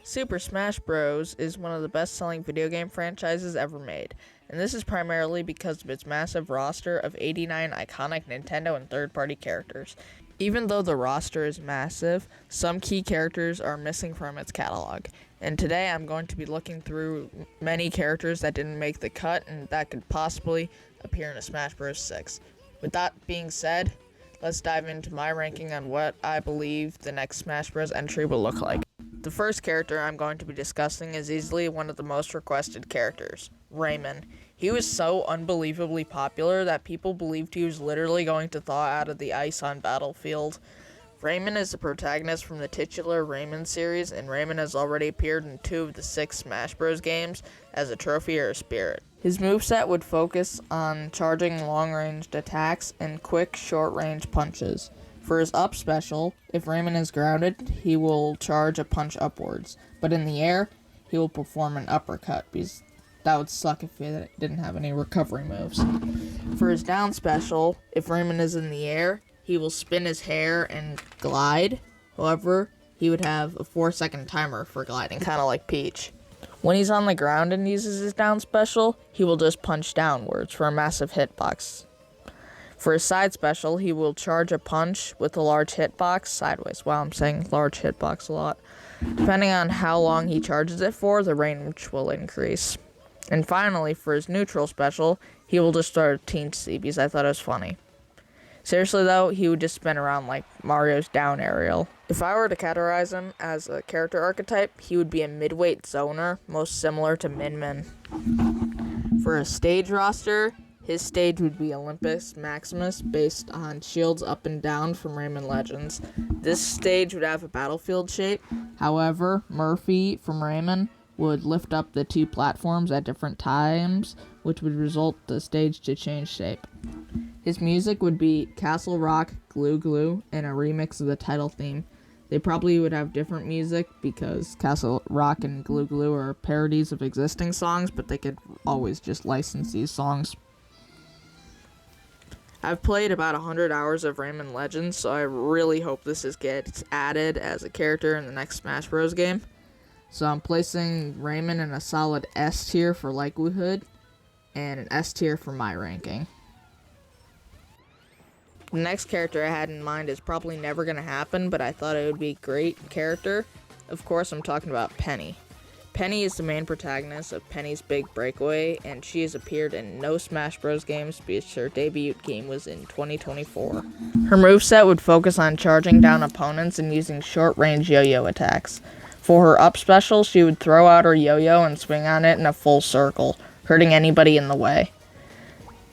Super Smash Bros. Is one of the best-selling video game franchises ever made, and this is primarily because of its massive roster of 89 iconic Nintendo and third-party characters. Even though the roster is massive, some key characters are missing from its catalog, and today I'm going to be looking through many characters that didn't make the cut and that could possibly appear in a Smash Bros. 6. With that being said, let's dive into my ranking on what I believe the next Smash Bros. Entry will look like. The first character I'm going to be discussing is easily one of the most requested characters, Rayman. He was so unbelievably popular that people believed he was literally going to thaw out of the ice on Battlefield. Rayman is the protagonist from the titular Rayman series, and Rayman has already appeared in 2 of the 6 Smash Bros. Games as a trophy or a spirit. His moveset would focus on charging long-ranged attacks and quick, short-range punches. For his up special, if Rayman is grounded, he will charge a punch upwards, but in the air, he will perform an uppercut, because that would suck if he didn't have any recovery moves. For his down special, if Rayman is in the air, he will spin his hair and glide. However, he would have a 4-second timer for gliding, kind of like Peach. When he's on the ground and uses his down special, he will just punch downwards for a massive hitbox. For his side special, he will charge a punch with a large hitbox sideways. Wow, I'm saying large hitbox a lot. Depending on how long he charges it for, the range will increase. And finally, for his neutral special, he will just start teensy because I thought it was funny. Seriously though, he would just spin around like Mario's down aerial. If I were to categorize him as a character archetype, he would be a midweight zoner, most similar to Min Min. For a stage roster, his stage would be Olympus Maximus, based on shields up and down from Rayman Legends. This stage would have a battlefield shape. However, Murphy from Rayman would lift up the 2 platforms at different times, which would result the stage to change shape. His music would be Castle Rock, Glue Glue, and a remix of the title theme. They probably would have different music because Castle Rock and Glue Glue are parodies of existing songs, but they could always just license these songs. I've played about 100 hours of Rayman Legends, so I really hope this gets added as a character in the next Smash Bros. Game. So I'm placing Rayman in a solid S tier for likelihood, and an S tier for my ranking. The next character I had in mind is probably never going to happen, but I thought it would be a great character. Of course, I'm talking about Penny. Penny is the main protagonist of Penny's Big Breakaway, and she has appeared in no Smash Bros. Games because her debut game was in 2024. Her moveset would focus on charging down opponents and using short-range yo-yo attacks. For her up special, she would throw out her yo-yo and swing on it in a full circle, hurting anybody in the way.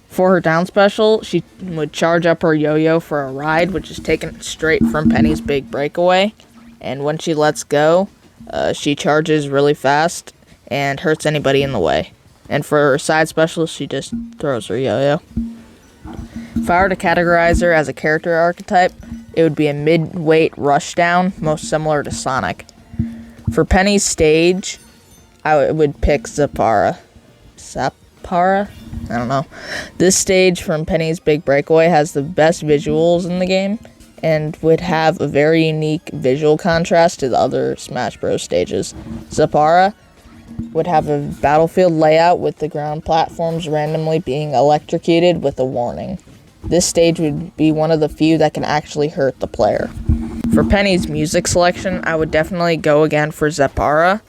For her down special, she would charge up her yo-yo for a ride, which is taken straight from Penny's Big Breakaway, and when she lets go, she charges really fast and hurts anybody in the way. And for her side special, she just throws her yo-yo. If I were to categorize her as a character archetype, it would be a mid-weight rushdown, most similar to Sonic. For Penny's stage, I would pick Zapara. Zapara? I don't know. This stage from Penny's Big Breakaway has the best visuals in the game, and would have a very unique visual contrast to the other Smash Bros. Stages. Zapara would have a battlefield layout with the ground platforms randomly being electrocuted with a warning. This stage would be one of the few that can actually hurt the player. For Penny's music selection, I would definitely go again for Zapara,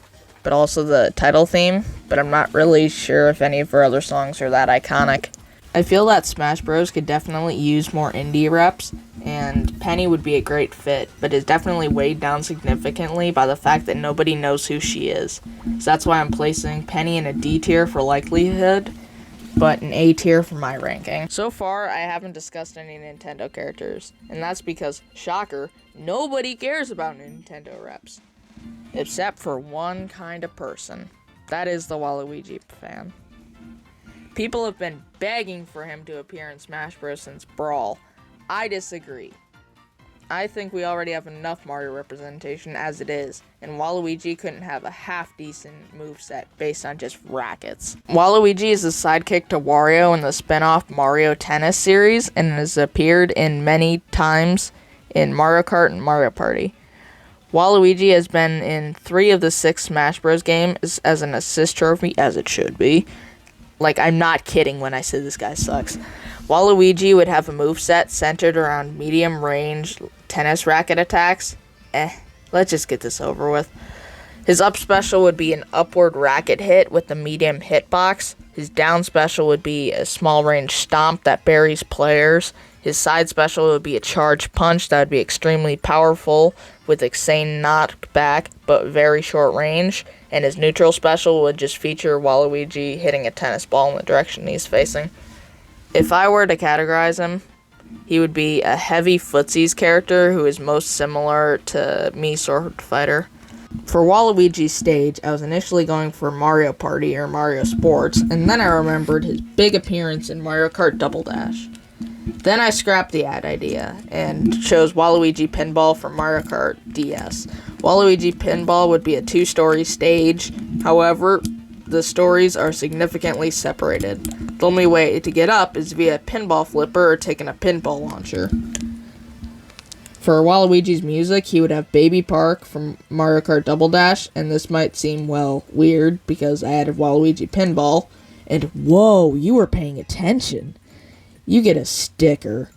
but also the title theme, but I'm not really sure if any of her other songs are that iconic. I feel that Smash Bros. Could definitely use more indie reps, and Penny would be a great fit, but is definitely weighed down significantly by the fact that nobody knows who she is. So that's why I'm placing Penny in a D tier for likelihood, but an A tier for my ranking. So far, I haven't discussed any Nintendo characters, and that's because, shocker, nobody cares about Nintendo reps. Except for one kind of person. That is the Waluigi fan. People have been begging for him to appear in Smash Bros. Since Brawl. I disagree. I think we already have enough Mario representation as it is, and Waluigi couldn't have a half-decent moveset based on just rackets. Waluigi is a sidekick to Wario in the spin-off Mario Tennis series, and has appeared in many times in Mario Kart and Mario Party. Waluigi has been in 3 of the 6 Smash Bros. Games as an assist trophy, as it should be. Like, I'm not kidding when I say this guy sucks. Waluigi would have a moveset centered around medium-range tennis racket attacks. Let's just get this over with. His up special would be an upward racket hit with the medium hitbox. His down special would be a small-range stomp that buries players. His side special would be a charge punch that would be extremely powerful with insane knockback, but very short range. And his neutral special would just feature Waluigi hitting a tennis ball in the direction he's facing. If I were to categorize him, he would be a heavy footsies character who is most similar to me, Sword Fighter. For Waluigi's stage, I was initially going for Mario Party or Mario Sports, and then I remembered his big appearance in Mario Kart Double Dash. Then I scrapped the ad idea and chose Waluigi Pinball for Mario Kart DS. Waluigi Pinball would be a 2-story stage, however, the stories are significantly separated. The only way to get up is via a pinball flipper or taking a pinball launcher. For Waluigi's music, he would have Baby Park from Mario Kart Double Dash, and this might seem, weird because I added Waluigi Pinball, and whoa, you were paying attention. You get a sticker.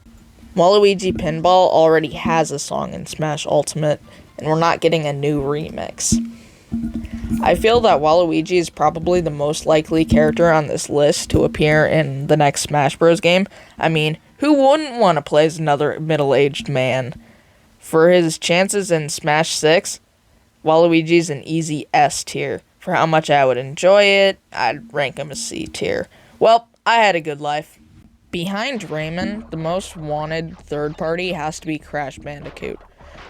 Waluigi Pinball already has a song in Smash Ultimate, and we're not getting a new remix. I feel that Waluigi is probably the most likely character on this list to appear in the next Smash Bros. Game. I mean, who wouldn't want to play as another middle-aged man? For his chances in Smash 6, Waluigi's an easy S tier. For how much I would enjoy it, I'd rank him a C tier. Well, I had a good life. Behind Rayman, the most wanted third party has to be Crash Bandicoot.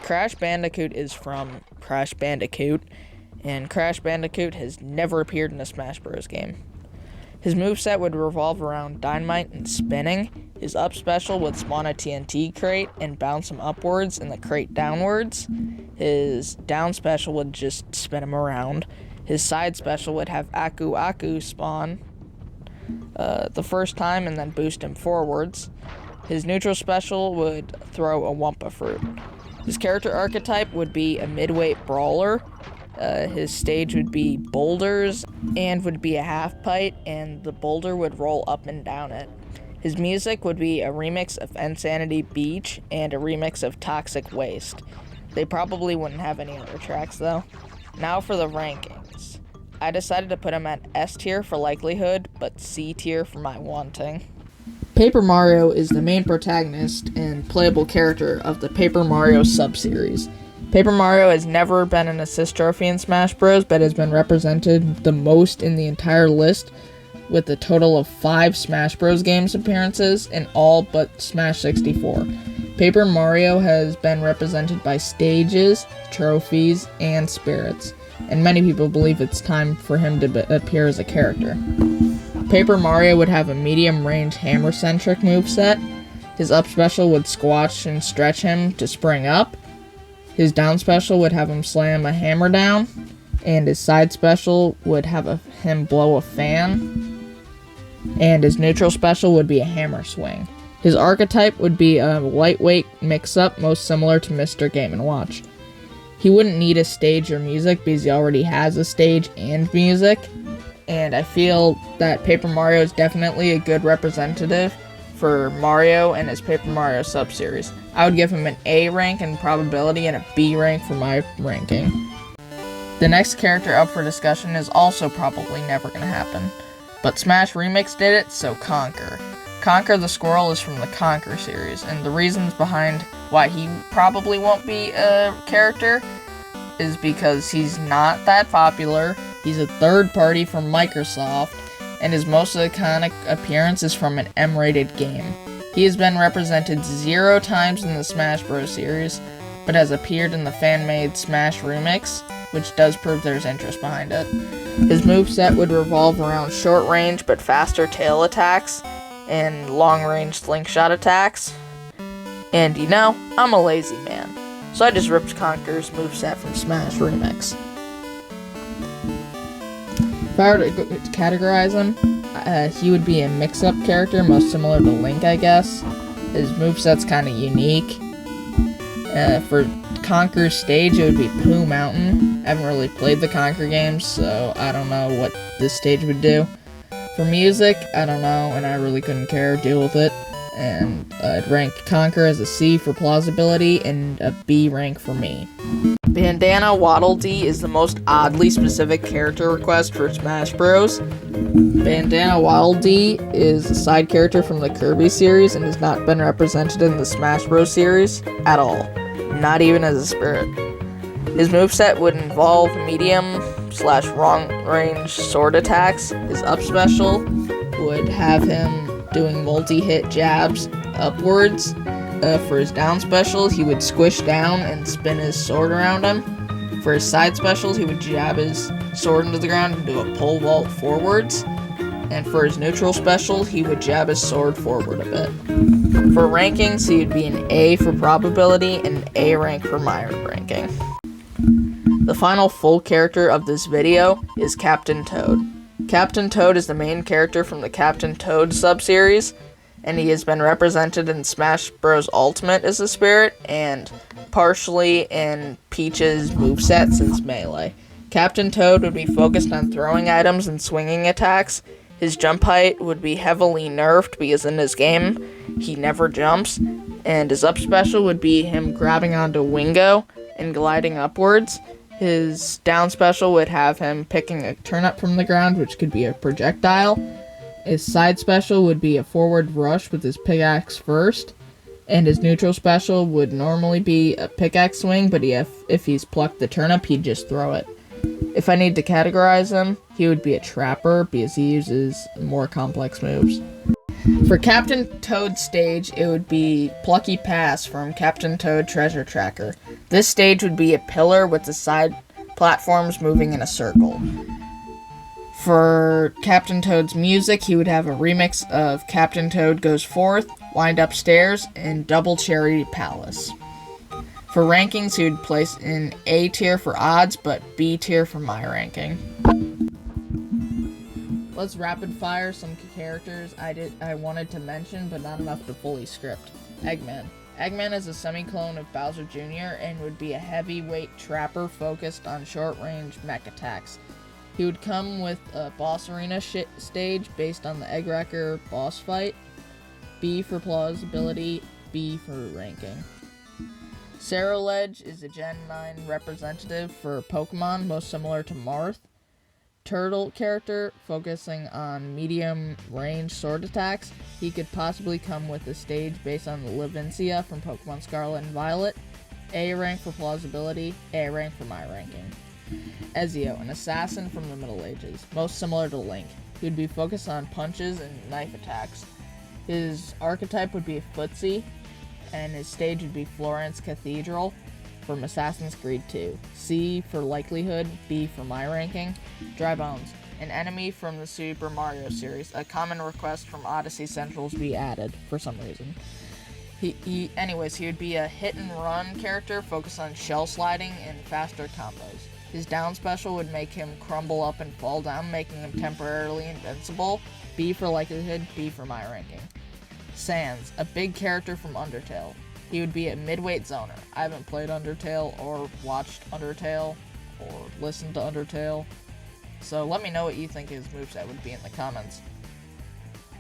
Crash Bandicoot is from Crash Bandicoot, and Crash Bandicoot has never appeared in a Smash Bros. Game. His moveset would revolve around dynamite and spinning. His up special would spawn a TNT crate and bounce him upwards and the crate downwards. His down special would just spin him around. His side special would have Aku Aku spawn the first time and then boost him forwards. His neutral special would throw a Wumpa fruit. His character archetype would be a midweight brawler. His stage would be boulders and would be a half pipe, and the boulder would roll up and down it. His music would be a remix of Insanity Beach and a remix of Toxic Waste. They probably wouldn't have any other tracks though. Now for the rankings. I decided to put him at S tier for likelihood, but C tier for my wanting. Paper Mario is the main protagonist and playable character of the Paper Mario sub-series. Paper Mario has never been an assist trophy in Smash Bros, but has been represented the most in the entire list, with a total of 5 Smash Bros. Games appearances in all but Smash 64. Paper Mario has been represented by stages, trophies, and spirits, and many people believe it's time for him to appear as a character. Paper Mario would have a medium-range hammer-centric moveset. His up special would squash and stretch him to spring up. His down special would have him slam a hammer down, and his side special would have him blow a fan, and his neutral special would be a hammer swing. His archetype would be a lightweight mix-up, most similar to Mr. Game & Watch. He wouldn't need a stage or music because he already has a stage and music, and I feel that Paper Mario is definitely a good representative for Mario and his Paper Mario sub-series. I would give him an A rank in probability and a B rank for my ranking. The next character up for discussion is also probably never going to happen, but Smash Remix did it, so Conker. Conker the Squirrel is from the Conker series, and the reasons behind why he probably won't be a character is because he's not that popular, he's a third party from Microsoft, and his most iconic appearance is from an M-rated game. He has been represented 0 times in the Smash Bros. Series, but has appeared in the fan-made Smash Remix, which does prove there's interest behind it. His moveset would revolve around short-range but faster tail attacks, and long-range slingshot attacks. And I'm a lazy man, so I just ripped Conker's moveset from Smash Remix. If I were to categorize him, he would be a mix-up character, most similar to Link, I guess. His moveset's kind of unique. For Conquer stage, it would be Pooh Mountain. I haven't really played the Conquer games, so I don't know what this stage would do. For music, I don't know, and I really couldn't care, deal with it. And I'd rank Conquer as a C for plausibility and a B rank for me. Bandana Waddle Dee is the most oddly specific character request for Smash Bros. Bandana Waddle Dee is a side character from the Kirby series and has not been represented in the Smash Bros. Series at all, not even as a spirit. His moveset would involve medium/long range sword attacks. His up special would have him doing multi-hit jabs upwards. For his down specials, he would squish down and spin his sword around him. For his side specials, he would jab his sword into the ground and do a pole vault forwards. And for his neutral special, he would jab his sword forward a bit. For rankings, he would be an A for probability and an A rank for my ranking. The final full character of this video is Captain Toad. Captain Toad is the main character from the Captain Toad subseries, and he has been represented in Smash Bros. Ultimate as a spirit, and partially in Peach's moveset since Melee. Captain Toad would be focused on throwing items and swinging attacks. His jump height would be heavily nerfed because in his game, he never jumps, and his up special would be him grabbing onto Wingo and gliding upwards. His down special would have him picking a turnip from the ground, which could be a projectile. His side special would be a forward rush with his pickaxe first, and his neutral special would normally be a pickaxe swing, but if he's plucked the turnip, he'd just throw it. If I need to categorize him, he would be a trapper because he uses more complex moves. For Captain Toad stage, it would be Plucky Pass from Captain Toad Treasure Tracker. This stage would be a pillar with the side platforms moving in a circle. For Captain Toad's music, he would have a remix of Captain Toad Goes Forth, Wind Upstairs, and Double Cherry Palace. For rankings, he would place in A tier for odds, but B tier for my ranking. Let's rapid fire some characters I wanted to mention, but not enough to fully script. Eggman. Eggman is a semi-clone of Bowser Jr. and would be a heavyweight trapper focused on short-range mech attacks. He would come with a boss arena stage based on the Eggwrecker boss fight. B for plausibility, B for ranking. Ceruledge is a Gen 9 representative for Pokemon, most similar to Marth. Turtle character, focusing on medium-range sword attacks. He could possibly come with a stage based on Levincia from Pokemon Scarlet and Violet. A rank for plausibility, A rank for my ranking. Ezio, an assassin from the Middle Ages, most similar to Link. He would be focused on punches and knife attacks. His archetype would be a footsie, and his stage would be Florence Cathedral from Assassin's Creed 2. C for likelihood, B for my ranking. Dry Bones, an enemy from the Super Mario series. A common request from Odyssey Central to be added for some reason. He would be a hit and run character focused on shell sliding and faster combos. His down special would make him crumble up and fall down, making him temporarily invincible. B for likelihood, B for my ranking. Sans, a big character from Undertale. He would be a midweight zoner. I haven't played Undertale or watched Undertale or listened to Undertale, so let me know what you think his moveset would be in the comments.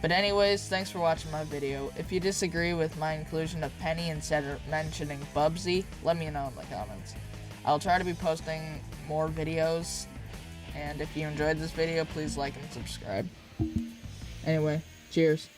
But anyways, thanks for watching my video. If you disagree with my inclusion of Penny instead of mentioning Bubsy, let me know in the comments. I'll try to be posting more videos, and if you enjoyed this video, please like and subscribe. Anyway, cheers.